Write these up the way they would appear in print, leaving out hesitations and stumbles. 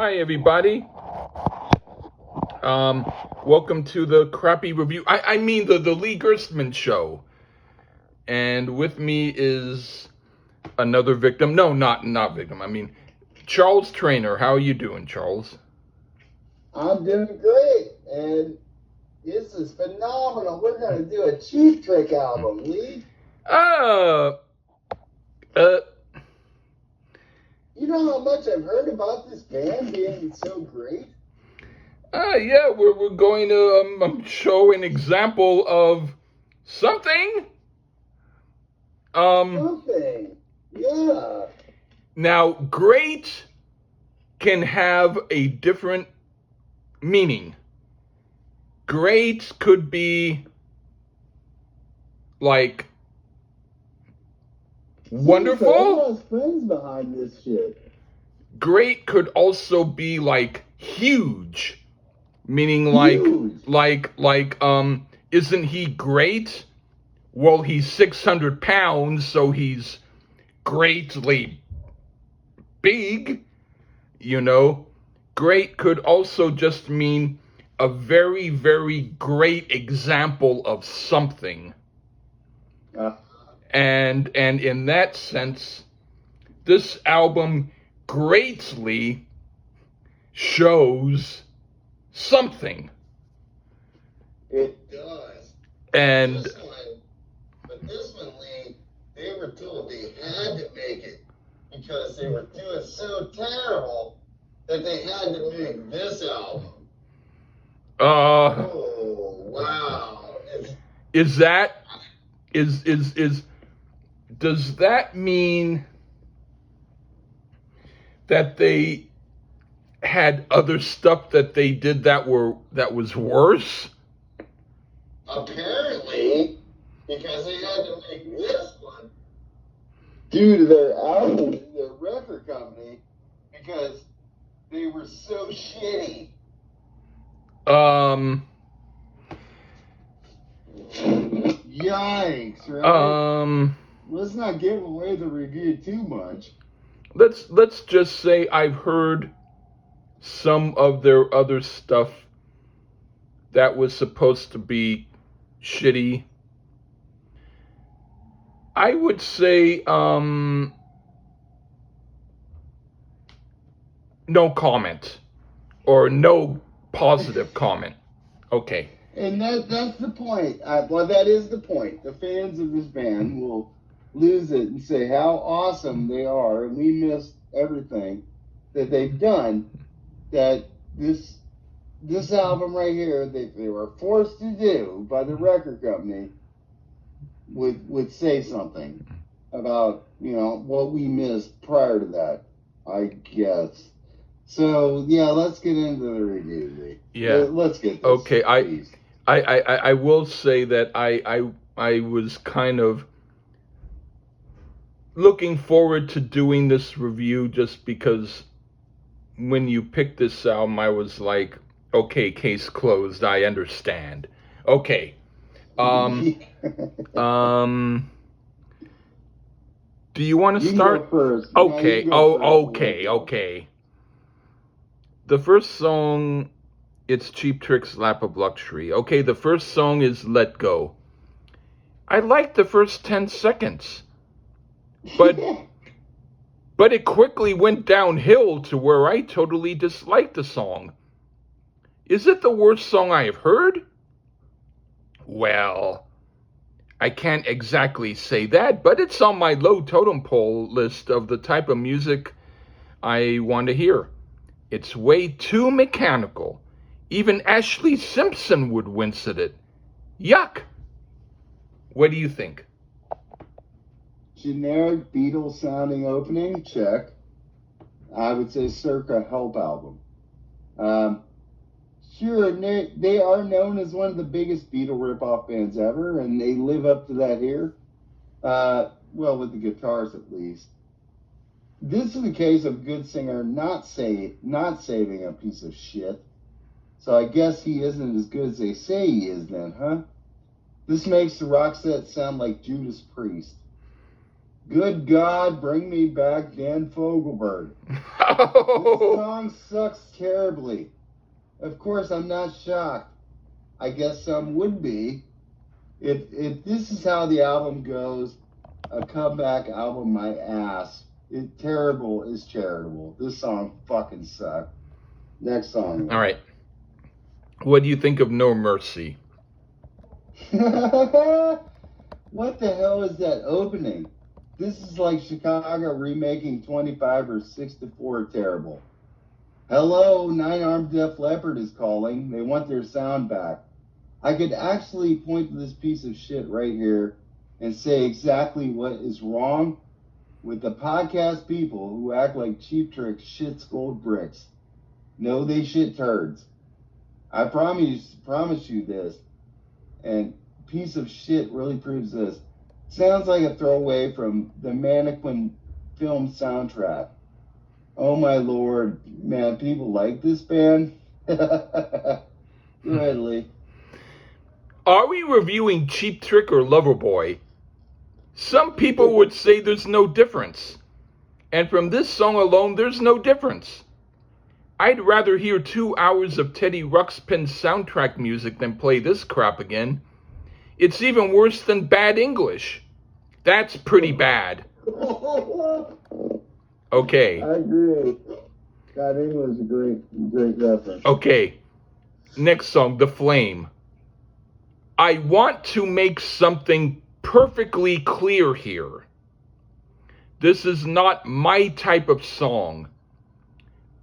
Hi, everybody. Welcome to the crappy review. I mean the Lee Gerstmann show. And with me is another victim. No, not victim. I mean Charles Traynor. How are you doing, Charles? I'm doing great, and this is phenomenal. We're going to do a Cheap Trick album, Lee. Uh, uh, You know how much I've heard about this band being so great? yeah, we're going to show an example of something. Something. Yeah. Now, great can have a different meaning. Great could be like wonderful. There's friends behind this shit. Great could also be like huge, meaning like huge. Isn't he great? Well, he's 600 pounds, so he's greatly big, you know. Great could also just mean a very, very great example of something. And in that sense, this album greatly shows something. It does. And this one, Lee, they were told they had to make it because they were doing so terrible that they had to make this album. Oh, wow. Does that mean that they had other stuff that they did that was worse? Apparently, because they had to make this one due to their album, their record company, because they were so shitty. Yikes, right? Let's not give away the review too much. Let's just say I've heard some of their other stuff that was supposed to be shitty. I would say no comment or no positive comment. Okay. And that's the point. Well, that is the point. The fans of this band will lose it and say how awesome they are, and we missed everything that they've done. That this album right here that they were forced to do by the record company would say something about, you know, what we missed prior to that, I guess. So yeah, let's get into the review, Lee. Yeah. Let's get this. Okay, please. I will say that I was kind of looking forward to doing this review just because when you picked this album, I was like, okay, case closed. I understand. Okay. Do you want to start? First. Okay. No, Okay. The first song, it's Cheap Trick's Lap of Luxury. Okay, the first song is Let Go. I liked the first 10 seconds. But it quickly went downhill to where I totally disliked the song. Is it the worst song I have heard? Well, I can't exactly say that, but it's on my low totem pole list of the type of music I want to hear. It's way too mechanical. Even Ashley Simpson would wince at it. Yuck! What do you think? Generic Beatles sounding opening, check. I would say circa Help album. Sure, they are known as one of the biggest Beatle ripoff bands ever, and they live up to that here. Well, with the guitars at least. This is a case of good singer not saving a piece of shit. So I guess he isn't as good as they say he is then, huh? This makes the rock set sound like Judas Priest. Good God, bring me back Dan Fogelberg. This Oh, song sucks terribly. Of course, I'm not shocked. I guess some would be. If this is how the album goes, a comeback album, my ass. Terrible is charitable. This song fucking sucked. Next song. all right. What do you think of No Mercy? What the hell is that opening? This is like Chicago remaking 25 or 6 to 4 terrible. Hello, Nine Armed Def Leppard is calling. They want their sound back. I could actually point to this piece of shit right here and say exactly what is wrong with the podcast people who act like Cheap Trick shits gold bricks. No, they shit turds. I promise you this. And piece of shit really proves this. Sounds like a throwaway from the Mannequin film soundtrack. Oh my lord, man, people like this band? Go ahead, Lee. Are we reviewing Cheap Trick or Loverboy? Some people would say there's no difference. And from this song alone, there's no difference. I'd rather hear 2 hours of Teddy Ruxpin's soundtrack music than play this crap again. It's even worse than bad English. That's pretty bad. Okay. I agree. Bad English is a great reference. Okay. Next song, The Flame. I want to make something perfectly clear here. This is not my type of song.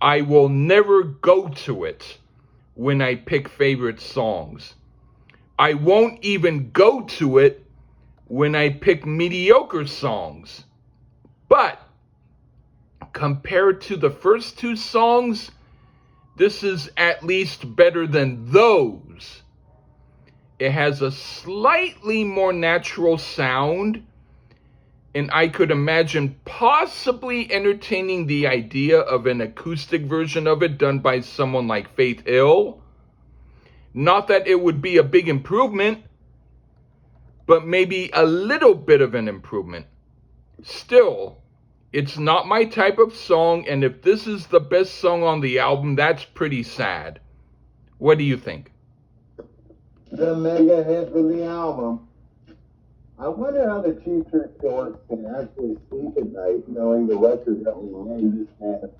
I will never go to it when I pick favorite songs. I won't even go to it when I pick mediocre songs. But compared to the first 2 songs, this is at least better than those. It has a slightly more natural sound, and I could imagine possibly entertaining the idea of an acoustic version of it done by someone like Faith Hill. Not that it would be a big improvement, but maybe a little bit of an improvement. Still, it's not my type of song, and if this is the best song on the album, that's pretty sad. What do you think? The mega hit for the album. I wonder how the Cheap Trick dorks can actually sleep at night knowing the record that we made this man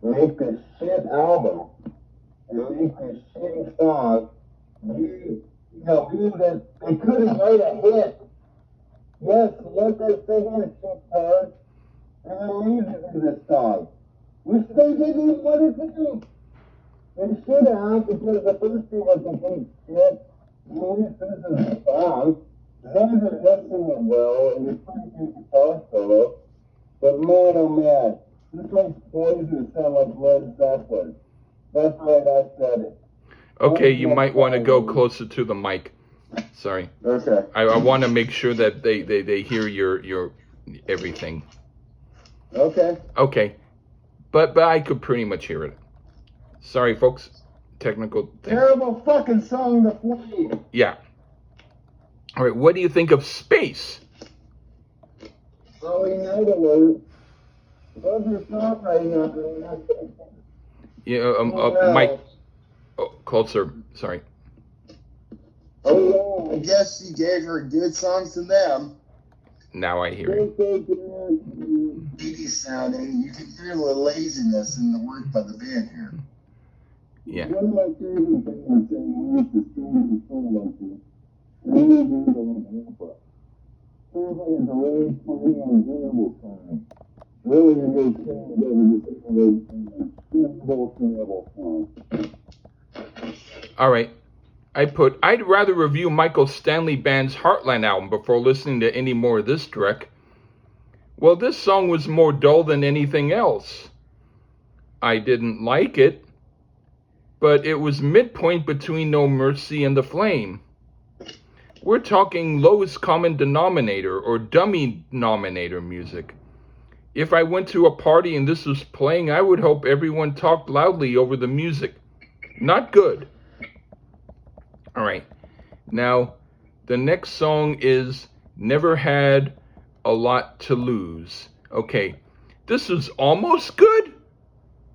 make this shit album and make this shitty song. Being that they couldn't write a hit. Yes, let that thing in, Cheap Turd. And then leave it in this song. Which they didn't want it to do. They should have, because the first thing was complete shit. This is a song. Xander does sing it well, and it's pretty good guitar solo. But man, oh man, this makes Poison sound like Led Zeppelin. That's right, I said it. Okay, you might want to go closer to the mic. Sorry. Okay. I want to make sure that they hear your everything. Okay. Okay. But I could pretty much hear it. Sorry, folks. Technical thing. Terrible fucking song, The Flame. Yeah. All right, what do you think of Space? Oh, we know the word. Those are songwriting on the Yeah, Mike. Oh, closer. Sorry. Oh, yeah. I guess she gave her good songs to them. Now I hear it. 80s sounding. You can hear the laziness in the work by the band here. Yeah. One of my favorite things is the story of the song like this. Really good on the opera. Sounds like it's a really funny and enjoyable song. Really a good song that was a terrible song. All right. I'd rather review Michael Stanley Band's Heartland album before listening to any more of this dreck. Well, this song was more dull than anything else. I didn't like it, but it was midpoint between No Mercy and The Flame. We're talking lowest common denominator or dummy nominator music. If I went to a party and this was playing, I would hope everyone talked loudly over the music. Not good. All right. Now, the next song is Never Had a lot to lose. Okay, this was almost good,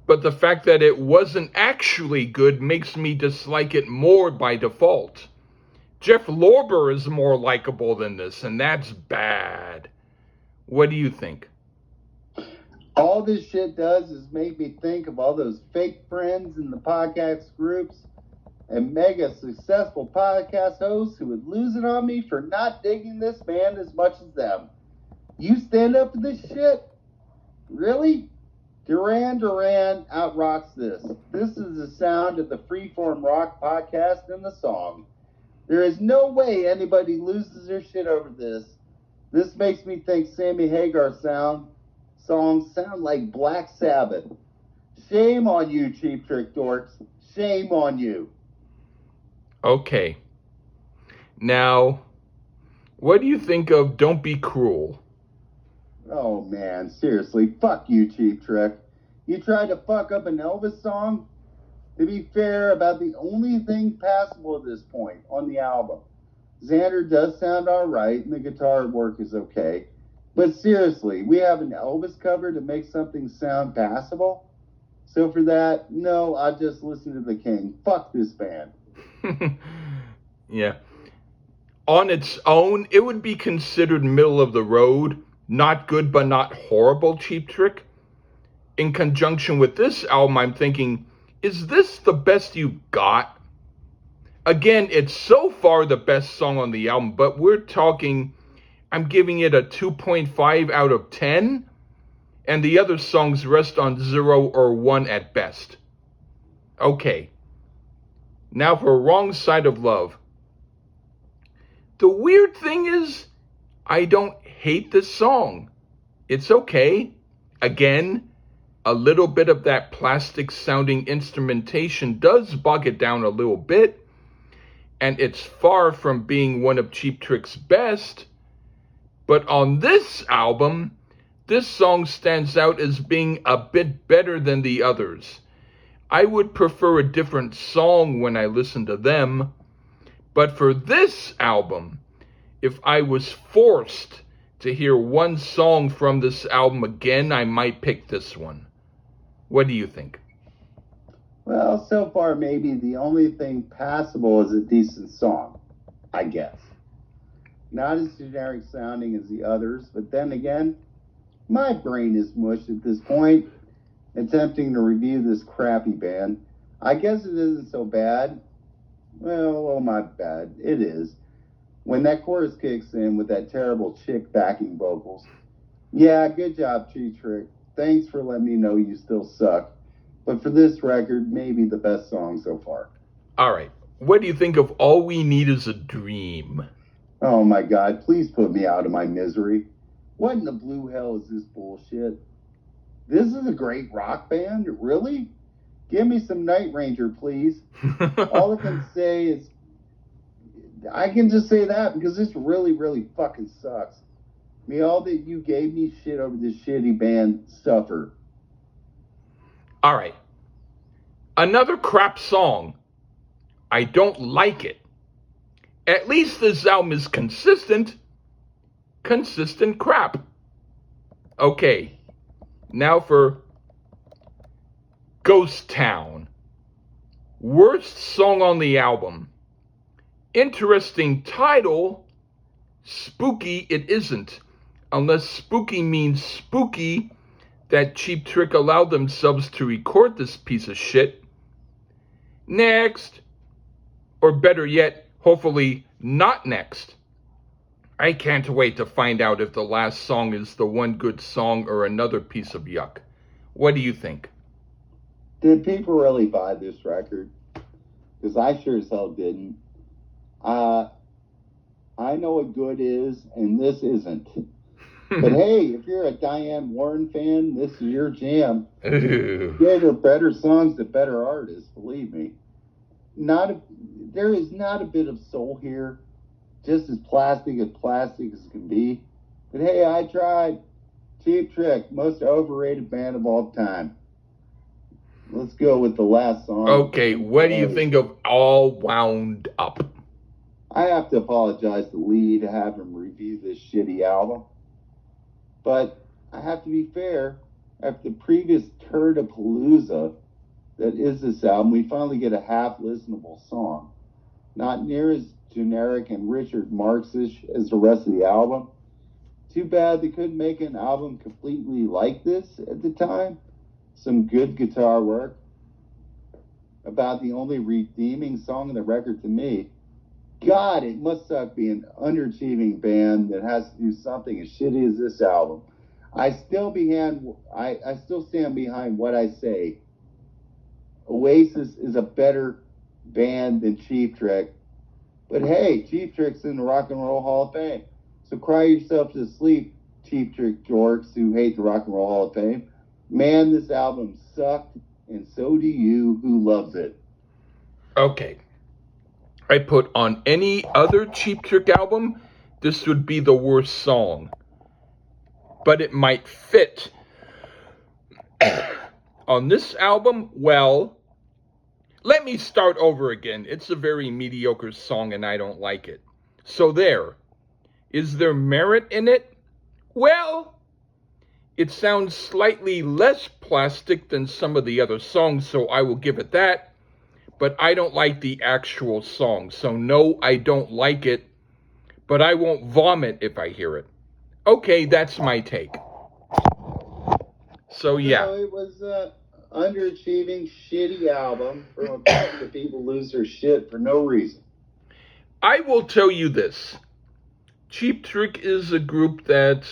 but the fact that it wasn't actually good makes me dislike it more by default. Jeff Lorber is more likable than this, and that's bad. What do you think? All this shit does is make me think of all those fake friends in the podcast groups and mega successful podcast hosts who would lose it on me for not digging this band as much as them. You stand up for this shit? Really? Duran Duran outrocks this. This is the sound of the Freeform Rock podcast and the song. There is no way anybody loses their shit over this. This makes me think Sammy Hagar songs sound like Black Sabbath. Shame on you, Cheap Trick dorks. Shame on you. Okay. Now, what do you think of Don't Be Cruel? Oh man, seriously, fuck you, Cheap Trick. You tried to fuck up an Elvis song? To be fair, about the only thing passable at this point on the album. Xander does sound alright, and the guitar work is okay. But seriously, we have an Elvis cover to make something sound passable? So for that, no, I'll just listen to the King. Fuck this band. Yeah. On its own, it would be considered middle of the road, not good but not horrible, Cheap Trick. In conjunction with this album, I'm thinking, is this the best you got? Again, it's so far the best song on the album, but we're talking, I'm giving it a 2.5 out of 10, and the other songs rest on 0 or 1 at best. Okay, now for Wrong Side of Love. The weird thing is, I don't hate this song. It's okay. Again, a little bit of that plastic sounding instrumentation does bog it down a little bit, and it's far from being one of Cheap Trick's best, but on this album, this song stands out as being a bit better than the others. I would prefer a different song when I listen to them, but for this album, if I was forced to hear one song from this album again, I might pick this one. What do you think? Well, so far, maybe the only thing passable is a decent song, I guess. Not as generic sounding as the others, but then again, my brain is mush at this point, attempting to review this crappy band. I guess it isn't so bad. Well, oh my bad. It is. When that chorus kicks in with that terrible chick backing vocals. Yeah, good job, Cheap Trick. Thanks for letting me know you still suck. But for this record, maybe the best song so far. All right. What do you think of All We Need Is a Dream? Oh my God, please put me out of my misery. What in the blue hell is this bullshit? This is a great rock band? Really? Give me some Night Ranger, please. All I can say is, I can just say that because this really, really fucking sucks. May all that you gave me shit over this shitty band suffer. All right. Another crap song. I don't like it. At least this album is consistent. Consistent crap. Okay. Now for Ghost Town. Worst song on the album. Interesting title. Spooky it isn't. Unless spooky means spooky, that Cheap Trick allowed themselves to record this piece of shit. Next. Or better yet, hopefully not next. I can't wait to find out if the last song is the one good song or another piece of yuck. What do you think? Did people really buy this record? Because I sure as hell didn't. I know what good is, and this isn't. But hey, if you're a Diane Warren fan, this is your jam. There are better songs to better artists, believe me. There is not a bit of soul here, just as plastic as can be. But hey, I tried. Cheap Trick, most overrated band of all time. Let's go with the last song. Okay, what do you think of All Wound Up? I have to apologize to Lee to have him review this shitty album. But I have to be fair. After the previous Turdapalooza that is this album, we finally get a half listenable song. Not near as generic and Richard Marxish as the rest of the album. Too bad they couldn't make an album completely like this at the time. Some good guitar work. About the only redeeming song on the record to me. God, it must suck being an underachieving band that has to do something as shitty as this album. I still stand behind what I say. Oasis is a better band than Cheap Trick. But hey, Cheap Trick's in the Rock and Roll Hall of Fame. So cry yourself to sleep, Cheap Trick jorks who hate the Rock and Roll Hall of Fame. Man, this album sucked, and so do you who loves it. Okay. I put on any other Cheap Trick album, this would be the worst song. But it might fit. On this album, well, let me start over again. It's a very mediocre song and I don't like it. So there. Is there merit in it? Well, it sounds slightly less plastic than some of the other songs, so I will give it that. But I don't like the actual song. So no, I don't like it. But I won't vomit if I hear it. Okay, that's my take. So yeah. No, it was an underachieving, shitty album from a bunch of people lose their shit for no reason. I will tell you this. Cheap Trick is a group that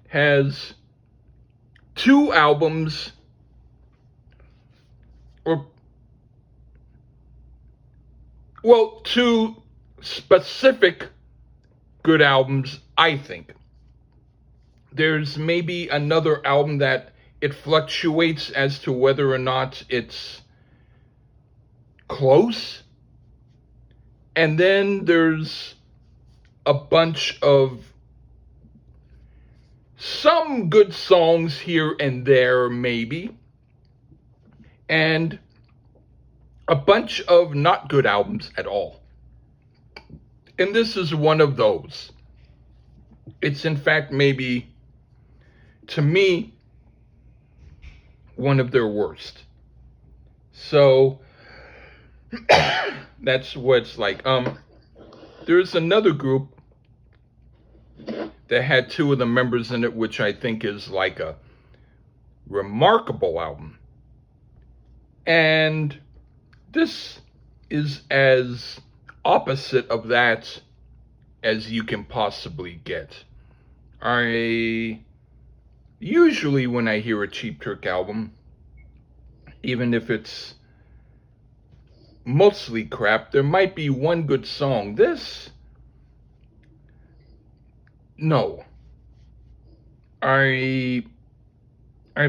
has 2 albums, or, well, 2 specific good albums, I think. There's maybe another album that it fluctuates as to whether or not it's close. And then there's a bunch of some good songs here and there, maybe. And a bunch of not good albums at all. And this is one of those. It's in fact maybe, to me, one of their worst. So that's what it's like. There's another group that had 2 of the members in it, which I think is like a remarkable album. And this is as opposite of that as you can possibly get. Usually when I hear a Cheap Trick album, even if it's mostly crap, there might be one good song. This, no. I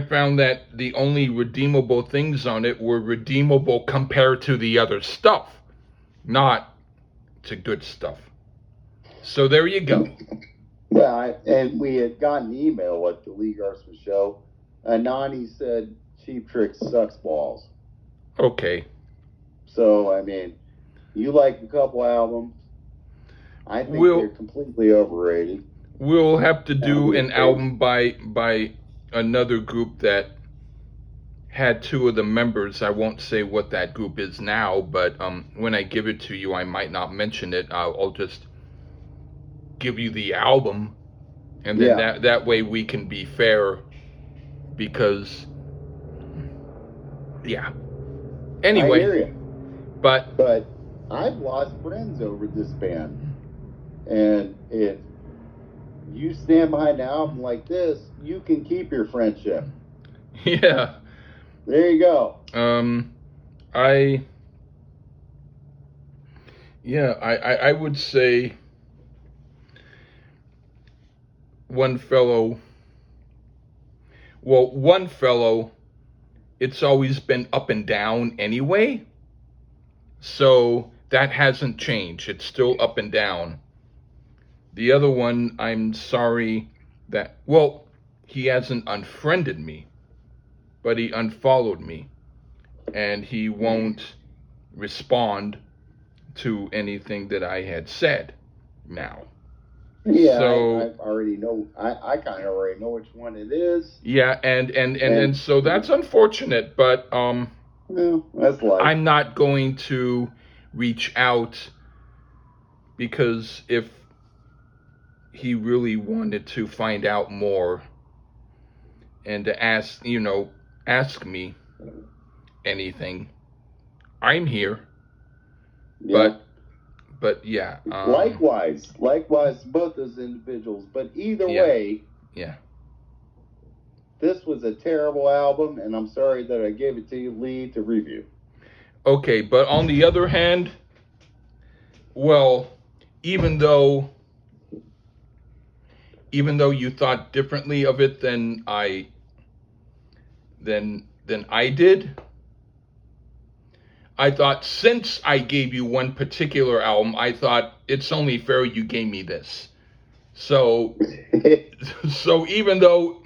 found that the only redeemable things on it were redeemable compared to the other stuff, not to good stuff. So there you go. Yeah, and we had gotten an email at the Lee Garsman show. Nani said Cheap Trick sucks balls. Okay. So, I mean, you like a couple albums. I think they're completely overrated. We'll have to do an album by another group that had 2 of the members. I won't say what that group is now, but when I give it to you, I might not mention it. I'll just give you the album, and then that way we can be fair, because yeah. Anyway, I hear you. but I've lost friends over this band, and if you stand behind an album like this, you can keep your friendship. Yeah. There you go. I would say one fellow, it's always been up and down anyway. So that hasn't changed. It's still up and down. The other one, I'm sorry that, well, he hasn't unfriended me, but he unfollowed me. And he won't respond to anything that I had said now. Yeah, I So already know. I kind of already know which one it is. yeah, and And so that's unfortunate, but well, that's life. I'm not going to reach out because if he really wanted to find out more and to ask me anything, I'm here. Yeah. But yeah, Likewise, both those individuals. But either yeah, way, yeah. this was a terrible album, and I'm sorry that I gave it to you, Lee, to review. Okay, but on the other hand, well, even though you thought differently of it than I did, I thought since I gave you one particular album, I thought it's only fair you gave me this. So even though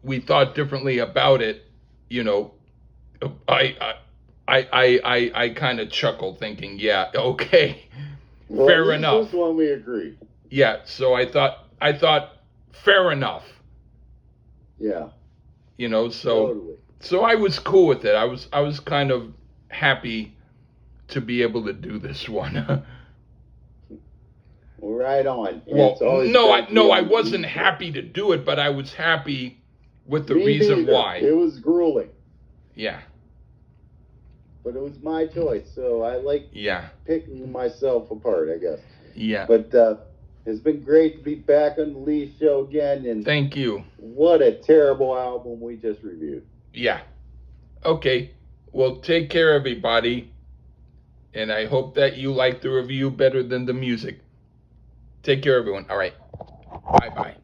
we thought differently about it, you know, I I kind of chuckled, thinking, yeah, okay, Well, at fair least enough. this one we agreed. Yeah, so I thought fair enough, Yeah, so totally. I was cool with it. I was kind of happy to be able to do this one. Well, right on. Well, It's always great to be I on the wasn't Lee show. happy to do it, but I was happy with the Me reason neither. why. It was grueling, Yeah, but it was my choice, so I like yeah, picking myself apart, I guess. yeah. But it's been great to be back on the Lee show again, and Thank you. what a terrible album we just reviewed. Yeah. Okay. Well, take care, everybody. And I hope that you like the review better than the music. Take care, everyone. All right. Bye bye.